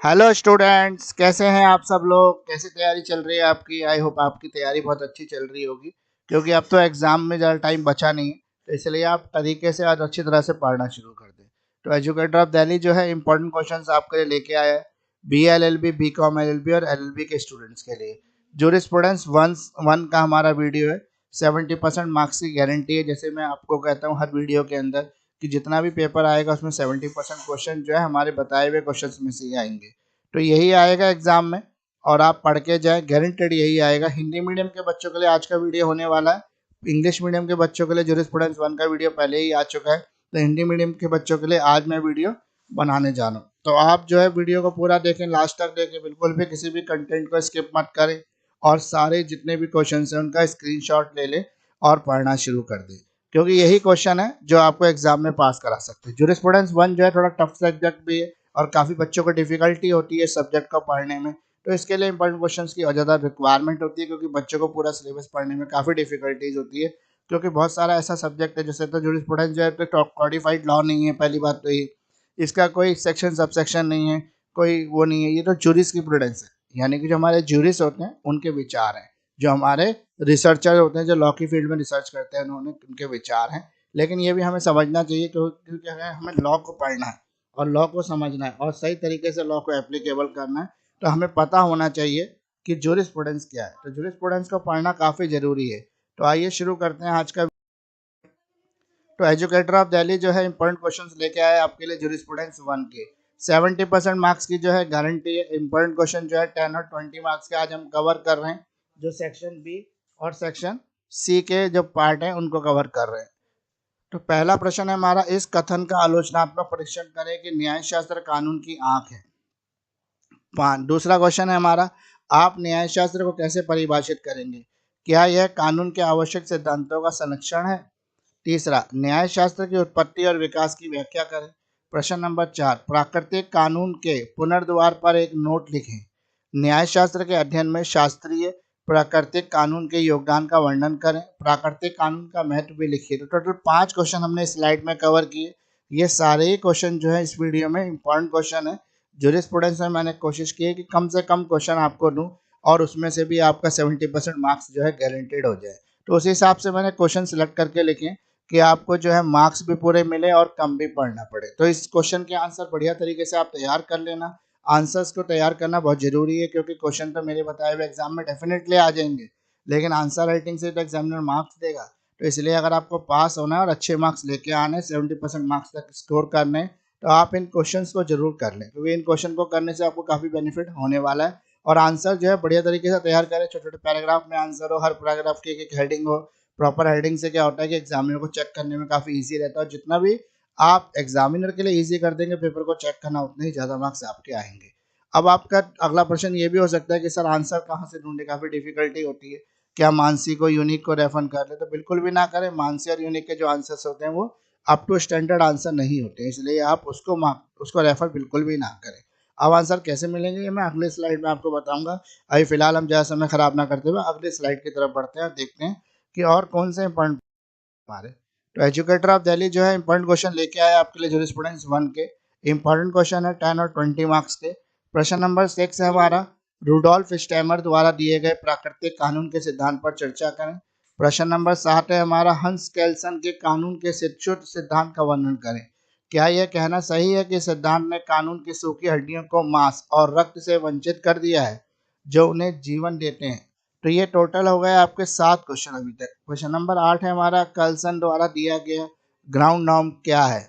Hello students, कैसे हैं आप सब लोग? कैसी तैयारी चल रही है आपकी? आई होप आपकी तैयारी बहुत अच्छी चल रही होगी, क्योंकि अब तो एग्जाम में ज़्यादा टाइम बचा नहीं है। तो इसलिए आप तरीके से आज अच्छी तरह से पढ़ना शुरू कर दें। तो एजुकेटर ऑफ दिल्ली जो है इंपॉर्टेंट क्वेश्चंस आपके लिए लेके आया है, B L L B, B com L L B और एल एल बी के स्टूडेंट्स के लिए। जूरिस्प्रूडेंस वन का हमारा वीडियो है। 70% मार्क्स की गारंटी है। जैसे मैं आपको कहता हूँ हर वीडियो के अंदर कि जितना भी पेपर आएगा उसमें 70% क्वेश्चन जो है हमारे बताए हुए क्वेश्चन में से ही आएंगे। तो यही आएगा एग्जाम में, और आप पढ़ के जाए, गारंटेड यही आएगा। हिंदी मीडियम के बच्चों के लिए आज का वीडियो होने वाला है। इंग्लिश मीडियम के बच्चों के लिए जूरिस्प्रूडेंस वन का वीडियो पहले ही आ चुका है। तो हिंदी मीडियम के बच्चों के लिए आज मैं वीडियो बनाने जा रहा हूँ। तो आप जो है वीडियो को पूरा देखें, लास्ट तक देखें, बिल्कुल भी किसी भी कंटेंट को स्किप मत करें, और सारे जितने भी क्वेश्चन हैं उनका स्क्रीनशॉट ले लें और पढ़ना शुरू कर दें, क्योंकि यही क्वेश्चन है जो आपको एग्जाम में पास करा सकते हैं। जूरिस्प्रूडेंस वन जो है थोड़ा टफ सब्जेक्ट भी है, और काफ़ी बच्चों को डिफिकल्टी होती है सब्जेक्ट को पढ़ने में। तो इसके लिए इंपॉर्टेंट क्वेश्चंस की और ज़्यादा रिक्वायरमेंट होती है, क्योंकि बच्चों को पूरा सिलेबस पढ़ने में काफ़ी डिफिकल्टीज होती है, क्योंकि बहुत सारा ऐसा सब्जेक्ट है। जैसे तो जूरिस्प्रूडेंस जो है तो कॉडिफाइड लॉ नहीं है, पहली बात तो ये, इसका कोई सेक्शन सब सेक्शन नहीं है, कोई वो नहीं है। ये तो जूरिस की प्रूडेंस है, यानी कि जो हमारे जूरिस होते हैं उनके विचार हैं, जो हमारे रिसर्चर होते हैं जो लॉ की फील्ड में रिसर्च करते हैं उन्होंने उनके विचार हैं। लेकिन ये भी हमें समझना चाहिए, क्योंकि हमें लॉ को पढ़ना है और लॉ को समझना है और सही तरीके से लॉ को एप्लीकेबल करना है। तो हमें पता होना चाहिए कि जूरिस्प्रूडेंस क्या है। तो जूरिस्प्रूडेंस को पढ़ना काफ़ी ज़रूरी है। तो आइए शुरू करते हैं आज का। तो एजुकेटर ऑफ दिल्ली जो है इंपॉर्टेंट क्वेश्चंस लेके आए आपके लिए जूरिस्प्रूडेंस वन के। 70% मार्क्स की जो है गारंटी है। इंपॉर्टेंट क्वेश्चन जो है 10 और 20 मार्क्स के आज हम कवर कर रहे हैं, जो सेक्शन बी और सेक्शन सी के जो पार्ट हैं उनको कवर कर रहे हैं। तो पहला प्रश्न है हमारा, इस कथन का आलोचनात्मक परीक्षण करें कि न्यायशास्त्र कानून की आंख है। दूसरा क्वेश्चन है हमारा, आप न्यायशास्त्र को कैसे परिभाषित करेंगे? क्या यह कानून के आवश्यक सिद्धांतों का संरक्षण है? तीसरा, न्यायशास्त्र की उत्पत्ति और विकास की व्याख्या करें। प्रश्न नंबर 4, प्राकृतिक कानून के पुनर्द्वार पर एक नोट लिखें। न्यायशास्त्र के अध्ययन में शास्त्रीय प्राकृतिक कानून के योगदान का वर्णन करें। प्राकृतिक कानून का महत्व भी लिखिए। तो टोटल 5 क्वेश्चन हमने स्लाइड में कवर किए। ये सारे ही क्वेश्चन जो है इस वीडियो में इंपॉर्टेंट क्वेश्चन है। जूरिस्प्रूडेंस में मैंने कोशिश की है कि कम से कम क्वेश्चन आपको दूं, और उसमें से भी आपका 70% मार्क्स जो है गारंटेड हो जाए। तो उस हिसाब से मैंने क्वेश्चन सिलेक्ट करके लिखे कि आपको जो है मार्क्स भी पूरे मिले और कम भी पढ़ना पड़े। तो इस क्वेश्चन के आंसर बढ़िया तरीके से आप तैयार कर लेना। आंसर्स को तैयार करना बहुत जरूरी है, क्योंकि क्वेश्चन तो मेरे बताए हुए एग्जाम में डेफिनेटली आ जाएंगे, लेकिन आंसर राइटिंग से तो एग्जामिनर मार्क्स देगा। तो इसलिए अगर आपको पास होना है और अच्छे मार्क्स लेके आने, 70% मार्क्स तक स्कोर करने, तो आप इन क्वेश्चंस को जरूर कर लें, क्योंकि इन क्वेश्चन को करने से आपको काफ़ी बेनिफिट होने वाला है। और आंसर जो है बढ़िया तरीके से तैयार करें, छोटे छोटे पैराग्राफ में आंसर हो, हर पैराग्राफ की एक हेडिंग हो। प्रॉपर हेडिंग से क्या होता है कि एग्जामिनर को चेक करने में काफ़ी ईजी रहता है, और जितना भी आप एग्जामिनर के लिए ईजी कर देंगे पेपर को चेक करना, उतने ही ज़्यादा मार्क्स आपके आएंगे। अब आपका अगला प्रश्न ये भी हो सकता है कि सर आंसर कहाँ से ढूंढे, काफ़ी डिफिकल्टी होती है, क्या मानसी को यूनिक को रेफर कर ले? तो बिल्कुल भी ना करें। मानसी और यूनिक के जो आंसर्स होते हैं वो अप टू स्टैंडर्ड आंसर नहीं होते, इसलिए आप उसको रेफर बिल्कुल भी ना करें। अब आंसर कैसे मिलेंगे ये मैं अगले स्लाइड में आपको बताऊंगा। अभी फिलहाल हम ज़्यादा समय खराब ना करते हुए अगले स्लाइड की तरफ बढ़ते हैं और देखते हैं कि और कौन से इंपॉर्टेंट हमारे। तो एजुकेटर ऑफ दिल्ली जो है इंपॉर्टेंट क्वेश्चन लेके आया आपके लिए जूरिस्प्रूडेंस वन के। इंपॉर्टेंट क्वेश्चन है 10 और 20 मार्क्स के। प्रश्न नंबर 6 है हमारा, रूडोल्फ स्टेमर द्वारा दिए गए प्राकृतिक कानून के सिद्धांत पर चर्चा करें। प्रश्न नंबर 7 है हमारा, हंस केल्सन के कानून के शुद्ध सिद्धांत का वर्णन करें। क्या यह कहना सही है कि सिद्धांत ने कानून की सूखी हड्डियों को मांस और रक्त से वंचित कर दिया है, जो उन्हें जीवन देते हैं? तो ये टोटल हो गए आपके 7 क्वेश्चन अभी तक। क्वेश्चन नंबर 8 है हमारा, कर्ल्सन द्वारा दिया गया ग्राउंड नॉर्म क्या है?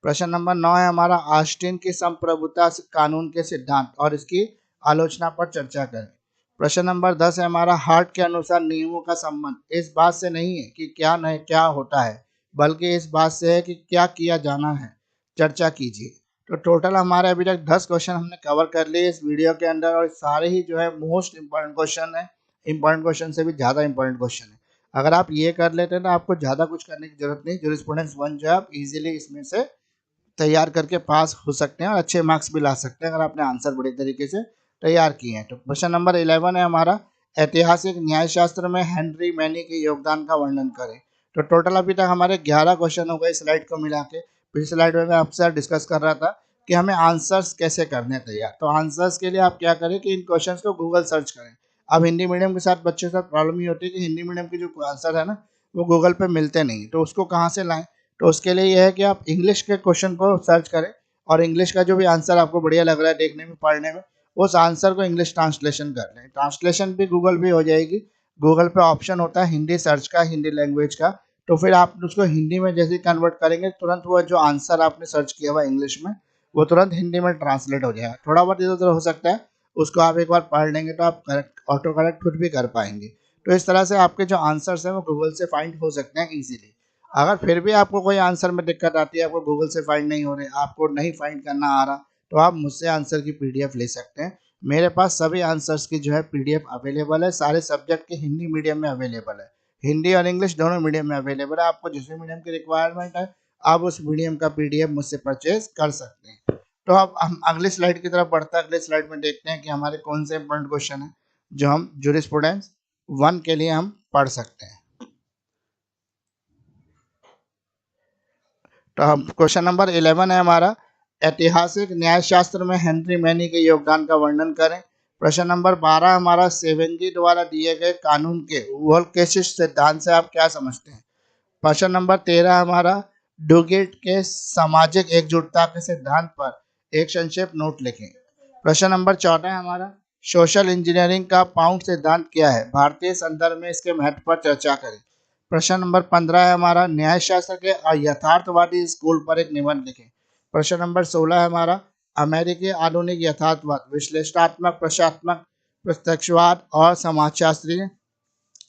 प्रश्न नंबर 9 है हमारा, ऑस्टिन की संप्रभुता कानून के सिद्धांत और इसकी आलोचना पर चर्चा करें। प्रश्न नंबर 10 है हमारा, हार्ट के अनुसार नियमों का संबंध इस बात से नहीं है कि क्या नहीं क्या होता है, बल्कि इस बात से है कि क्या किया जाना है। चर्चा कीजिए। तो टोटल हमारे अभी तक 10 क्वेश्चन हमने कवर कर लिए इस वीडियो के अंदर, और सारे ही जो है मोस्ट इंपॉर्टेंट क्वेश्चन है। इंपॉर्टेंट क्वेश्चन से भी ज़्यादा इंपॉर्टेंट क्वेश्चन है। अगर आप ये कर लेते हैं तो आपको ज़्यादा कुछ करने की जरूरत नहीं। जूरिस्प्रूडेंस वन जो है आप इजीली इसमें से तैयार करके पास हो सकते हैं और अच्छे मार्क्स भी ला सकते हैं, अगर आपने आंसर बड़े तरीके से तैयार किए हैं। तो क्वेश्चन नंबर 11 है हमारा, ऐतिहासिक न्यायशास्त्र में हेनरी मैनी के योगदान का वर्णन करें। तो टोटल अभी तक हमारे 11 क्वेश्चन हो गए स्लाइड को मिला के। पिछली स्लाइड में मैं आपसे डिस्कस कर रहा था कि हमें आंसर्स कैसे करने हैं तैयार। तो आंसर्स के लिए आप क्या करें कि इन क्वेश्चंस को गूगल सर्च करें। अब हिंदी मीडियम के साथ बच्चों के साथ प्रॉब्लम ये होती है कि हिंदी मीडियम के जो आंसर है ना वो गूगल पे मिलते नहीं, तो उसको कहाँ से लाएं। तो उसके लिए यह है कि आप इंग्लिश के क्वेश्चन को सर्च करें और इंग्लिश का जो भी आंसर आपको बढ़िया लग रहा है देखने में पढ़ने में, उस आंसर को इंग्लिश ट्रांसलेशन कर लें। ट्रांसलेशन भी गूगल पे हो जाएगी। गूगल पे ऑप्शन होता है हिंदी सर्च का, हिंदी लैंग्वेज का, तो फिर आप उसको हिंदी में जैसे कन्वर्ट करेंगे तुरंत वो जो आंसर आपने सर्च किया हुआ इंग्लिश में वो तुरंत हिंदी में ट्रांसलेट हो जाएगा। थोड़ा बहुत इधर उधर हो सकता है, उसको आप एक बार पढ़ लेंगे तो आप करेक्ट ऑटो करेक्ट खुद भी कर पाएंगे। तो इस तरह से आपके जो आंसर्स हैं वो गूगल से फाइंड हो सकते हैं इजीली। अगर फिर भी आपको कोई आंसर में दिक्कत आती है, आपको गूगल से फाइंड नहीं हो रहे, आपको नहीं फाइंड करना आ रहा, तो आप मुझसे आंसर की पीडीएफ ले सकते हैं। मेरे पास सभी आंसर्स की जो है पीडीएफ अवेलेबल है, सारे सब्जेक्ट के हिंदी मीडियम में अवेलेबल है, हिंदी और इंग्लिश दोनों मीडियम में अवेलेबल है। आपको जिस भी मीडियम की रिक्वायरमेंट है आप उस मीडियम का पीडीएफ मुझसे परचेज कर सकते हैं। तो अब हम अगली स्लाइड की तरफ बढ़ते हैं। अगले स्लाइड में देखते हैं कि हमारे कौन से इंपॉर्टेंट क्वेश्चन है जो हम जूरिस्प्रूडेंस 1 के लिए हम पढ़ सकते हैं। तो हम क्वेश्चन नंबर 11 है हमारा, ऐतिहासिक न्यायशास्त्र में हेनरी मैनी के योगदान का वर्णन करें। प्रश्न नंबर 12 हमारा, सेवेंगी द्वारा दिए गए कानून के वोल्केसिस सिद्धांत से आप क्या समझते हैं। प्रश्न नंबर 13 हमारा, डुगिट के सामाजिक एकजुटता के सिद्धांत पर एक संक्षेप नोट लिखें। प्रश्न नंबर 14 हमारा, सोशल इंजीनियरिंग का पाउंड सिद्धांत क्या है, भारतीय संदर्भ में इसके महत्व पर चर्चा करें। प्रश्न नंबर 15 है हमारा, न्यायशास्त्र के यथार्थवादी स्कूल पर एक निबंध लिखें। प्रश्न नंबर 16 है हमारा, अमेरिकी आधुनिक यथार्थवाद विश्लेषणात्मक प्रशात्मक प्रत्यक्षवाद और समाजशास्त्रीय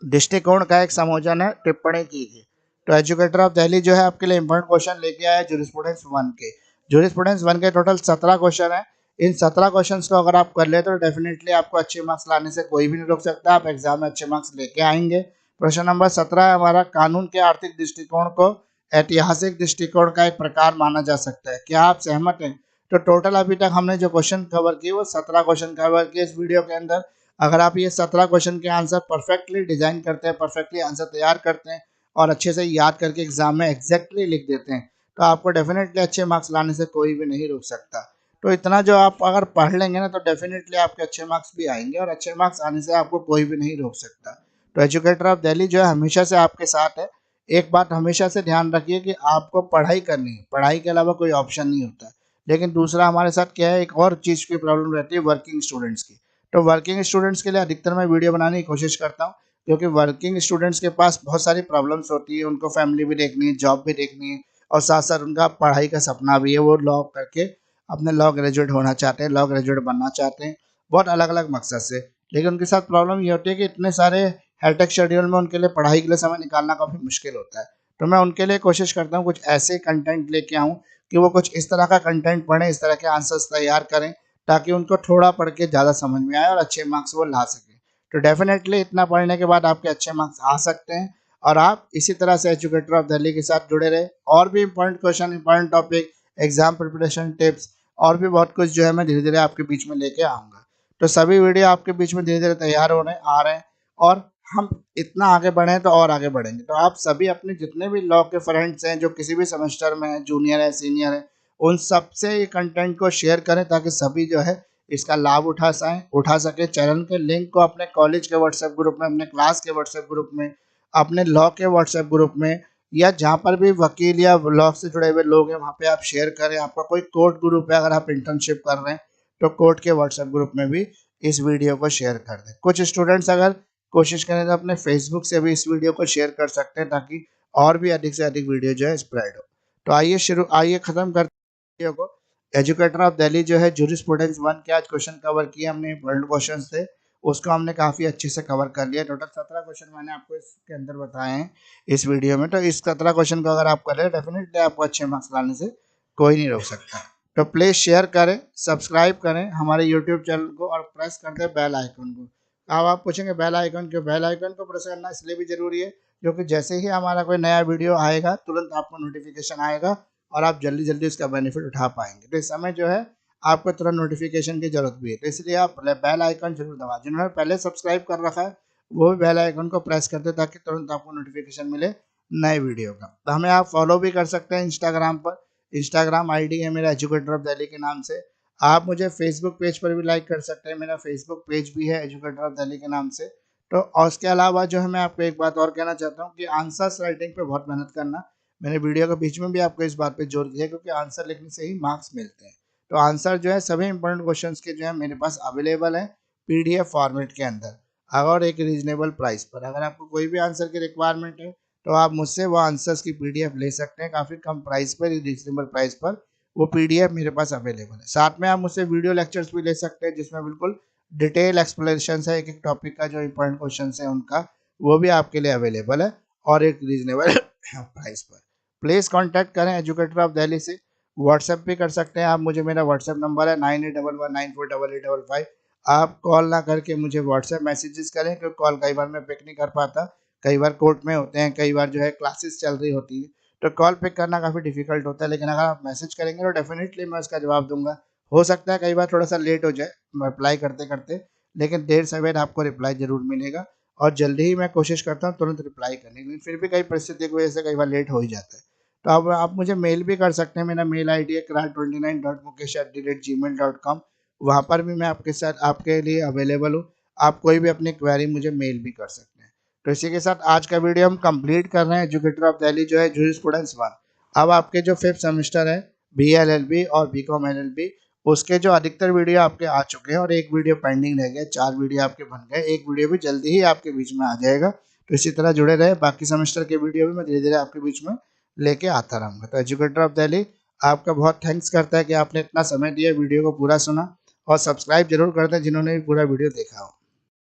दृष्टिकोण का एक संयोजन है, टिप्पणी कीजिए। तो एजुकेटर ऑफ दिल्ली जो है आपके लिए इंपॉर्टेंट क्वेश्चन लेके आया है जूरिस्प्रूडेंस 1 के। जूरिस्प्रूडेंस 1 के टोटल 17 क्वेश्चन है। इन 17 क्वेश्चंस को अगर आप कर ले तो डेफिनेटली आपको अच्छे मार्क्स लाने से कोई भी नहीं रोक सकता, आप एग्जाम में अच्छे मार्क्स लेके आएंगे। प्रश्न नंबर 17 है हमारा, कानून के आर्थिक दृष्टिकोण को ऐतिहासिक दृष्टिकोण का एक प्रकार माना जा सकता है, क्या आप सहमत हैं। तो टोटल अभी तक हमने जो क्वेश्चन कवर किए वो 17 क्वेश्चन कवर किए इस वीडियो के अंदर। अगर आप ये 17 क्वेश्चन के आंसर परफेक्टली डिजाइन करते हैं, परफेक्टली आंसर तैयार करते हैं और अच्छे से याद करके एग्जाम में एग्जैक्टली लिख देते हैं तो आपको डेफिनेटली अच्छे मार्क्स लाने से कोई भी नहीं रोक सकता। तो इतना जो आप अगर पढ़ लेंगे ना तो डेफिनेटली आपके अच्छे मार्क्स भी आएंगे और अच्छे मार्क्स आने से आपको कोई भी नहीं रोक सकता। तो एजुकेटर ऑफ दिल्ली जो है हमेशा से आपके साथ है। एक बात हमेशा से ध्यान रखिए कि आपको पढ़ाई करनी है, पढ़ाई के अलावा कोई ऑप्शन नहीं होता। लेकिन दूसरा हमारे साथ क्या है, एक और चीज़ की प्रॉब्लम रहती है वर्किंग स्टूडेंट्स की। तो वर्किंग स्टूडेंट्स के लिए अधिकतर मैं वीडियो बनाने की कोशिश करता हूँ क्योंकि वर्किंग स्टूडेंट्स के पास बहुत सारी प्रॉब्लम्स होती है, उनको फैमिली भी देखनी है, जॉब भी देखनी है और साथ साथ उनका पढ़ाई का सपना भी है, वो लॉ करके अपने लॉ ग्रेजुएट होना चाहते हैं, लॉ ग्रेजुएट बनना चाहते हैं, बहुत अलग अलग मकसद से। लेकिन उनके साथ प्रॉब्लम ये होती है कि इतने सारे हेक्टिक शेड्यूल में उनके लिए पढ़ाई के लिए समय निकालना काफ़ी मुश्किल होता है। तो मैं उनके लिए कोशिश करता हूँ कुछ ऐसे कंटेंट लेके आऊँ कि वो कुछ इस तरह का कंटेंट पढ़ें, इस तरह के आंसर्स तैयार करें ताकि उनको थोड़ा पढ़ के ज़्यादा समझ में आए और अच्छे मार्क्स वो ला सकें। तो डेफिनेटली इतना पढ़ने के बाद आपके अच्छे मार्क्स आ सकते हैं और आप इसी तरह से एजुकेटर ऑफ दिल्ली के साथ जुड़े रहे। और भी important question, important topic, exam preparation tips और भी बहुत कुछ जो है मैं धीरे धीरे आपके बीच में लेके आऊँगा। तो सभी वीडियो आपके बीच में धीरे धीरे तैयार हो रहे आ रहे हैं और हम इतना आगे बढ़े तो और आगे बढ़ेंगे। तो आप सभी अपने जितने भी लॉ के फ्रेंड्स हैं जो किसी भी सेमेस्टर में है, जूनियर है, सीनियर है, उन सबसे ये कंटेंट को शेयर करें ताकि सभी जो है इसका लाभ उठा सके। चैनल के लिंक को अपने कॉलेज के व्हाट्सएप ग्रुप में, अपने क्लास के व्हाट्सएप ग्रुप में, अपने लॉ के व्हाट्सएप ग्रुप में या जहाँ पर भी वकील या लॉ से जुड़े हुए लोग हैं वहाँ पे आप शेयर करें। आपका कोई कोर्ट ग्रुप है, अगर आप इंटर्नशिप कर रहे हैं तो कोर्ट के व्हाट्सएप ग्रुप में भी इस वीडियो को शेयर कर दें। कुछ स्टूडेंट्स अगर कोशिश करें तो अपने फेसबुक से भी इस वीडियो को शेयर कर सकते हैं ताकि और भी अधिक से अधिक वीडियो जो है स्प्रेड हो। तो आइए खत्म करते हैं वीडियो को। एजुकेटर ऑफ दिल्ली जो है जूरिस्प्रूडेंस 1 के आज क्वेश्चन कवर किए हमने, वर्ल्ड क्वेश्चन थे उसको हमने काफ़ी अच्छे से कवर कर लिया। टोटल 17 क्वेश्चन मैंने आपको इसके अंदर बताए हैं इस वीडियो में। तो इस 17 क्वेश्चन को अगर आप कर रहे हैं डेफिनेटली आपको अच्छे मार्क्स लाने से कोई नहीं रोक सकता। तो प्लीज़ शेयर करें, सब्सक्राइब करें हमारे यूट्यूब चैनल को और प्रेस कर दें बेल आइकन को। अब आप पूछेंगे बेल आइकन क्यों, बेल आइकन को प्रेस करना इसलिए भी ज़रूरी है क्योंकि जैसे ही हमारा कोई नया वीडियो आएगा तुरंत आपको नोटिफिकेशन आएगा और आप जल्दी जल्दी उसका बेनिफिट उठा पाएंगे। तो इस समय जो है आपको तुरंत नोटिफिकेशन की जरूरत भी है, तो इसलिए आप बेल आइकन जरूर दबाएं। जिन्होंने पहले सब्सक्राइब कर रखा है वो भी बेल आइकन को प्रेस कर दे ताकि तुरंत आपको नोटिफिकेशन मिले नए वीडियो का। तो हमें आप फॉलो भी कर सकते हैं इंस्टाग्राम पर। इंस्टाग्राम आईडी है मेरा एजुकेटर ऑफ दिल्ली के नाम से। आप मुझे फेसबुक पेज पर भी लाइक कर सकते हैं, मेरा फेसबुक पेज भी है एजुकेटर ऑफ दिल्ली के नाम से। तो और उसके अलावा जो है मैं आपको एक बात और कहना चाहता हूँ कि आंसर्स राइटिंग पे बहुत मेहनत करना। मैंने वीडियो के बीच में भी आपको इस बात पे जोर दिया क्योंकि आंसर लिखने से ही मार्क्स मिलते हैं। तो आंसर जो है सभी इंपॉर्टेंट क्वेश्चंस के जो है मेरे पास अवेलेबल है पीडीएफ फॉर्मेट के अंदर और एक रीजनेबल प्राइस पर। अगर आपको कोई भी आंसर की रिक्वायरमेंट है तो आप मुझसे वो आंसर्स की पीडीएफ ले सकते हैं काफ़ी कम प्राइस पर, रीजनेबल प्राइस पर वो पीडीएफ मेरे पास अवेलेबल है। साथ में आप मुझसे वीडियो लेक्चर्स भी ले सकते हैं जिसमें बिल्कुल डिटेल एक्सप्लेनेशन है एक एक टॉपिक का, जो इंपॉर्टेंट क्वेश्चन है उनका, वो भी आपके लिए अवेलेबल है और एक रीजनेबल प्राइस पर। प्लीज़ कांटेक्ट करें एजुकेटर ऑफ दिल्ली से। व्हाट्सएप भी कर सकते हैं आप मुझे, मेरा व्हाट्सएप नंबर है 9811948855। आप कॉल ना करके मुझे व्हाट्सएप मैसेजेस करें क्योंकि कॉल कई बार मैं पिक नहीं कर पाता, कई बार कोर्ट में होते हैं, कई बार जो है क्लासेस चल रही होती है, तो कॉल पिक करना काफ़ी डिफिकल्ट होता है। लेकिन अगर आप मैसेज करेंगे तो डेफिनेटली मैं उसका जवाब दूंगा। हो सकता है कई बार थोड़ा सा लेट हो जाए रिप्लाई करते करते, लेकिन देर सवेर आपको रिप्लाई जरूर मिलेगा और जल्दी ही मैं कोशिश करता हूँ तुरंत रिप्लाई करने की। फिर भी कई परिस्थिति की वजह से कई बार लेट हो ही जाता है। तो अब आप मुझे मेल भी कर सकते हैं, मेरा मेल आईडी है krar29.mukesh@gmail.com। वहाँ पर भी मैं आपके साथ आपके लिए अवेलेबल हूँ। आप कोई भी अपनी क्वेरी मुझे मेल भी कर सकते हैं। तो इसी के साथ आज का वीडियो हम कंप्लीट कर रहे हैं। एजुकेटर ऑफ दिल्ली जो है जूरिस्प्रूडेंस 1। अब आपके जो 5th सेमेस्टर है BLLB और BCom LLB, उसके जो अधिकतर वीडियो आपके आ चुके हैं और एक वीडियो पेंडिंग रह गया, 4 वीडियो आपके बन गए, एक वीडियो भी जल्दी ही आपके बीच में आ जाएगा। तो इसी तरह जुड़े रहे, बाकी सेमेस्टर के वीडियो भी मैं धीरे धीरे आपके बीच में लेके आता रहूँगा। तो एजुकेटर ऑफ दिल्ली आपका बहुत थैंक्स करता है कि आपने इतना समय दिया वीडियो को पूरा सुना, और सब्सक्राइब जरूर कर दें जिन्होंने भी पूरा वीडियो देखा हो।